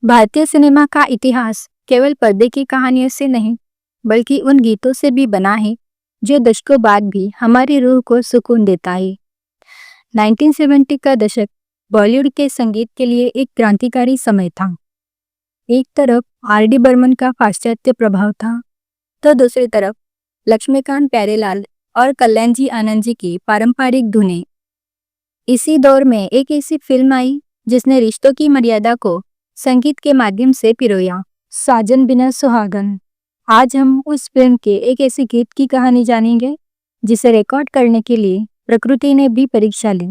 भारतीय सिनेमा का इतिहास केवल पर्दे की कहानियों से नहीं, बल्कि उन गीतों से भी बना है जो दशकों बाद भी हमारी रूह को सुकून देता है। 1970 का दशक बॉलीवुड के संगीत के लिए एक क्रांतिकारी समय था। एक तरफ आर डी बर्मन का पाश्चात्य प्रभाव था, तो दूसरी तरफ लक्ष्मीकांत प्यारेलाल और कल्याण जी आनंद जी की पारंपरिक धुनें। इसी दौर में एक ऐसी फिल्म आई जिसने रिश्तों की मर्यादा को संगीत के माध्यम से पिरोया, साजन बिना सुहागन। आज हम उस फिल्म के एक ऐसे गीत की कहानी जानेंगे जिसे रिकॉर्ड करने के लिए प्रकृति ने भी परीक्षा ली,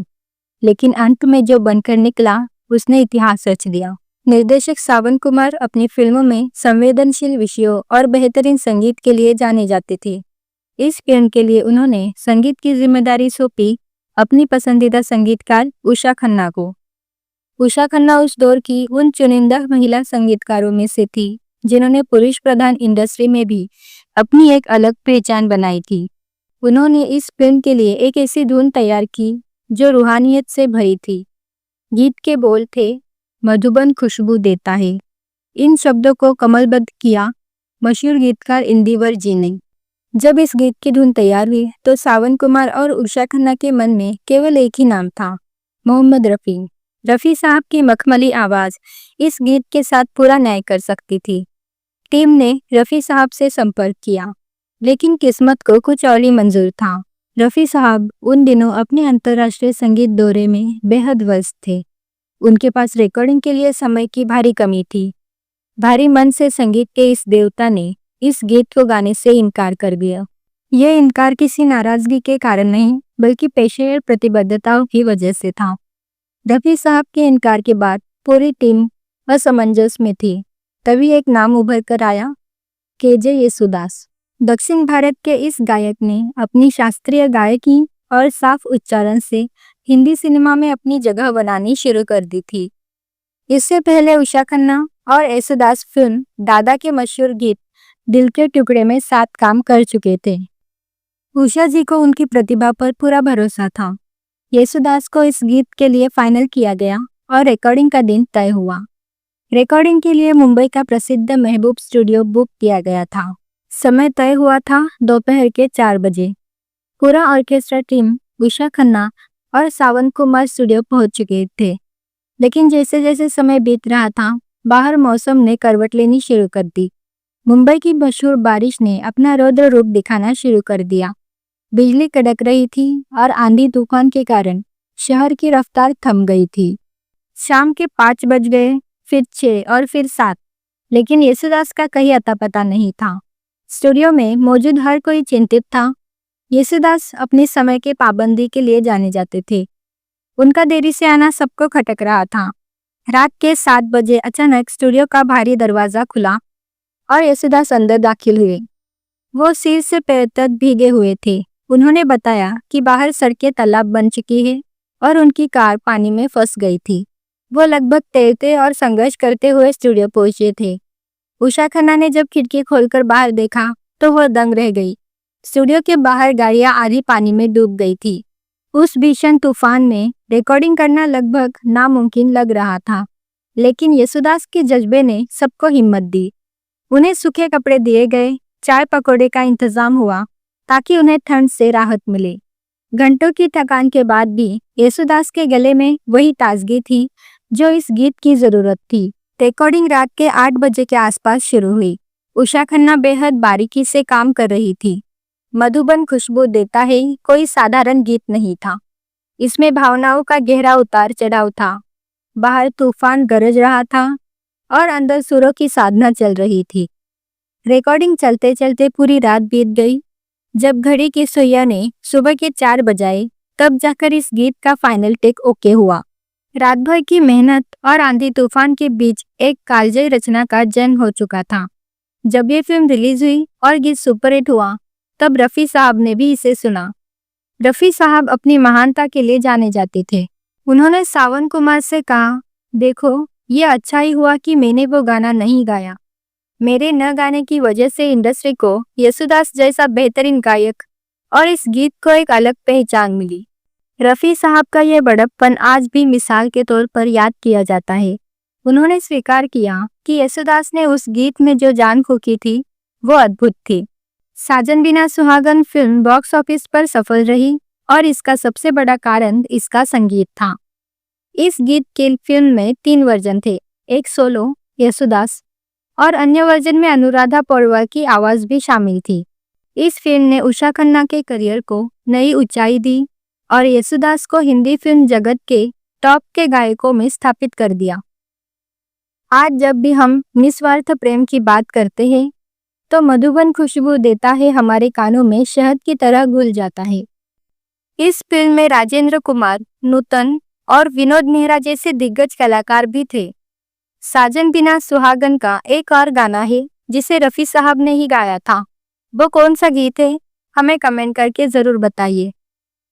लेकिन अंत में जो बनकर निकला उसने इतिहास रच दिया। निर्देशक सावन कुमार अपनी फिल्मों में संवेदनशील विषयों और बेहतरीन संगीत के लिए जाने जाते थे। इस फिल्म के लिए उन्होंने संगीत की जिम्मेदारी सौंपी अपनी पसंदीदा संगीतकार उषा खन्ना को। उषा खन्ना उस दौर की उन चुनिंदा महिला संगीतकारों में से थी जिन्होंने पुरुष प्रधान इंडस्ट्री में भी अपनी एक अलग पहचान बनाई थी। उन्होंने इस फिल्म के लिए एक ऐसी धुन तैयार की जो रूहानियत से भरी थी। गीत के बोल थे, मधुबन खुशबू देता है। इन शब्दों को कमलबद्ध किया मशहूर गीतकार इंदिवर जी ने। जब इस गीत की धुन तैयार हुई तो सावन कुमार और उषा खन्ना के मन में केवल एक ही नाम था, मोहम्मद रफ़ी। रफ़ी साहब की मखमली आवाज़ इस गीत के साथ पूरा न्याय कर सकती थी। टीम ने रफ़ी साहब से संपर्क किया, लेकिन किस्मत को कुछ और ही मंजूर था। रफ़ी साहब उन दिनों अपने अंतर्राष्ट्रीय संगीत दौरे में बेहद व्यस्त थे। उनके पास रिकॉर्डिंग के लिए समय की भारी कमी थी। भारी मन से संगीत के इस देवता ने इस गीत को गाने से इनकार कर दिया। यह इनकार किसी नाराजगी के कारण नहीं, बल्कि पेशेवर प्रतिबद्धताओं की वजह से था। रफ़ी साहब के इनकार के बाद पूरी टीम असमंजस में थी। तभी एक नाम उभर कर आया, के.जे. येसुदास। दक्षिण भारत के इस गायक ने अपनी शास्त्रीय गायकी और साफ उच्चारण से हिंदी सिनेमा में अपनी जगह बनानी शुरू कर दी थी। इससे पहले उषा खन्ना और येसुदास फिल्म दादा के मशहूर गीत दिल के टुकड़े में साथ काम कर चुके थे। उषा जी को उनकी प्रतिभा पर पूरा भरोसा था। येसुदास को इस गीत के लिए फाइनल किया गया और रिकॉर्डिंग का दिन तय हुआ। रिकॉर्डिंग के लिए मुंबई का प्रसिद्ध महबूब स्टूडियो बुक किया गया था। समय तय हुआ था दोपहर के 4 बजे। पूरा ऑर्केस्ट्रा टीम, उषा खन्ना और सावन कुमार स्टूडियो पहुंच चुके थे। लेकिन जैसे जैसे समय बीत रहा था, बाहर मौसम ने करवट लेनी शुरू कर दी। मुंबई की मशहूर बारिश ने अपना रौद्र रूप दिखाना शुरू कर दिया। बिजली कड़क रही थी और आंधी तूफान के कारण शहर की रफ्तार थम गई थी। शाम के 5 बज गए, फिर 6 और फिर 7, लेकिन येसुदास का कहीं अता पता नहीं था। स्टूडियो में मौजूद हर कोई चिंतित था। येसुदास अपने समय के पाबंदी के लिए जाने जाते थे। उनका देरी से आना सबको खटक रहा था। रात के 7 बजे अचानक स्टूडियो का भारी दरवाजा खुला और येसुदास अंदर दाखिल हुए। वो सिर से पैर तक भीगे हुए थे। उन्होंने बताया कि बाहर सड़कें तालाब बन चुकी है और उनकी कार पानी में फंस गई थी। वो लगभग तैरते और संघर्ष करते हुए स्टूडियो पहुंचे थे। उषा खन्ना ने जब खिड़की खोलकर बाहर देखा तो वह दंग रह गई। स्टूडियो के बाहर गाड़ियां आधी पानी में डूब गई थी। उस भीषण तूफान में रिकॉर्डिंग करना लगभग नामुमकिन लग रहा था, लेकिन येसुदास के जज्बे ने सबको हिम्मत दी। उन्हें सूखे कपड़े दिए गए, चाय पकौड़े का इंतजाम हुआ ताकि उन्हें ठंड से राहत मिले। घंटों की थकान के बाद भी येसुदास के गले में वही ताजगी थी जो इस गीत की जरूरत थी। रिकॉर्डिंग रात के 8 बजे के आसपास शुरू हुई। उषा खन्ना बेहद बारीकी से काम कर रही थी। मधुबन खुशबू देता है कोई साधारण गीत नहीं था। इसमें भावनाओं का गहरा उतार चढ़ाव था। बाहर तूफान गरज रहा था और अंदर सुरों की साधना चल रही थी। रिकॉर्डिंग चलते चलते पूरी रात बीत गई। जब घड़ी की सुइयां ने सुबह के 4 बजाए, तब जाकर इस गीत का फाइनल टेक ओके हुआ। रात भर की मेहनत और आंधी तूफान के बीच एक कालजयी रचना का जन्म हो चुका था। जब ये फिल्म रिलीज हुई और गीत सुपरहिट हुआ, तब रफ़ी साहब ने भी इसे सुना। रफ़ी साहब अपनी महानता के लिए जाने जाते थे। उन्होंने सावन कुमार से कहा, देखो, ये अच्छा ही हुआ कि मैंने वो गाना नहीं गाया। मेरे न गाने की वजह से इंडस्ट्री को येसुदास जैसा बेहतरीन गायक और इस गीत को एक अलग पहचान मिली। रफ़ी साहब का यह बड़प्पन आज भी मिसाल के तौर पर याद किया जाता है। उन्होंने स्वीकार किया कि येसुदास ने उस गीत में जो जान फूंकी थी वो अद्भुत थी। साजन बिना सुहागन फिल्म बॉक्स ऑफिस पर सफल रही और इसका सबसे बड़ा कारण इसका संगीत था। इस गीत के फिल्म में 3 वर्जन थे, एक सोलो येसुदास और अन्य वर्जन में अनुराधा पौडवाल की आवाज भी शामिल थी। इस फिल्म ने उषा खन्ना के करियर को नई ऊंचाई दी और येसुदास को हिंदी फिल्म जगत के टॉप के गायकों में स्थापित कर दिया। आज जब भी हम निस्वार्थ प्रेम की बात करते हैं तो मधुबन खुशबू देता है हमारे कानों में शहद की तरह घुल जाता है। इस फिल्म में राजेंद्र कुमार, नूतन और विनोद मेहरा जैसे दिग्गज कलाकार भी थे। साजन बिना सुहागन का एक और गाना है जिसे रफ़ी साहब ने ही गाया था। वो कौन सा गीत है हमें कमेंट करके ज़रूर बताइए।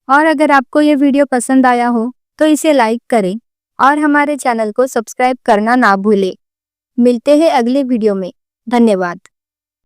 और अगर आपको ये वीडियो पसंद आया हो तो इसे लाइक करें और हमारे चैनल को सब्सक्राइब करना ना भूलें। मिलते हैं अगले वीडियो में। धन्यवाद।